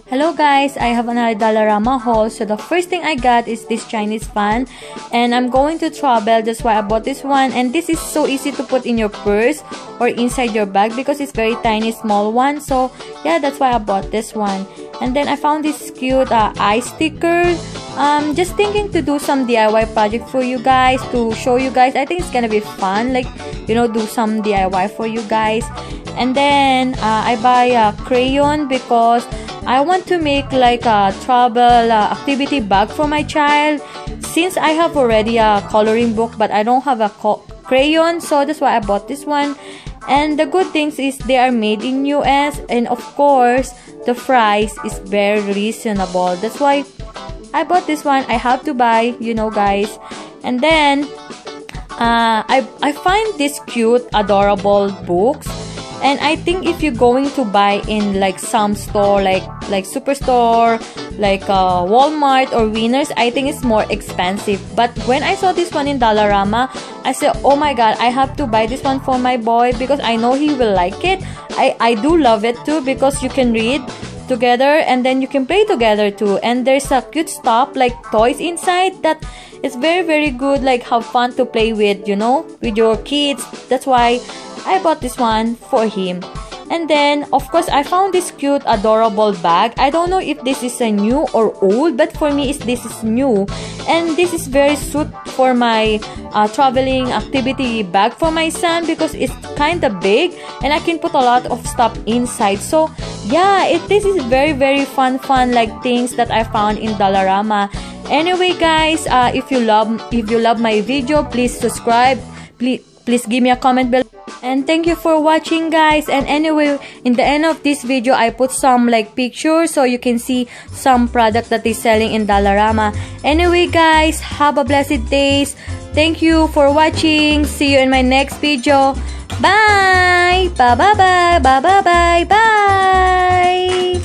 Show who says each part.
Speaker 1: Hello guys, I have another Dollarama haul. So the first thing I got is this Chinese fan, and I'm going to travel, that's why I bought this one. And this is so easy to put in your purse or inside your bag because it's very tiny, small one. So yeah, that's why I bought this one. And then I found this cute eye sticker. Just thinking to do some DIY project for you guys, to show you guys. I think it's gonna be fun, like, you know, do some DIY for you guys. And then I buy a crayon because I want to make like a travel activity bag for my child, since I have already a coloring book but I don't have a crayon, so that's why I bought this one. And the good things is they are made in US, and of course the price is very reasonable. That's why I bought this one. I have to buy, you know, guys. And then I find this cute, adorable books. And I think if you're going to buy in like some store, like Superstore, like Walmart or Winners, I think it's more expensive. But when I saw this one in Dollarama, I said, oh my god, I have to buy this one for my boy because I know he will like it. I do love it too because you can read together and then you can play together too. And there's a cute stuff like toys inside that is very, very good, like have fun to play with, you know, with your kids. That's why I bought this one for him. And then of course I found this cute, adorable bag. I don't know if this is a new or old, but for me this is new, and this is very suit for my traveling activity bag for my son because it's kind of big and I can put a lot of stuff inside. So yeah, this is very, very fun like things that I found in Dollarama. Anyway guys, if you love my video, please subscribe, please give me a comment below. And thank you for watching guys. And anyway, in the end of this video I put some like pictures so you can see some product that is selling in Dollarama. Anyway guys, have a blessed days. Thank you for watching. See you in my next video. Bye bye bye bye bye bye bye.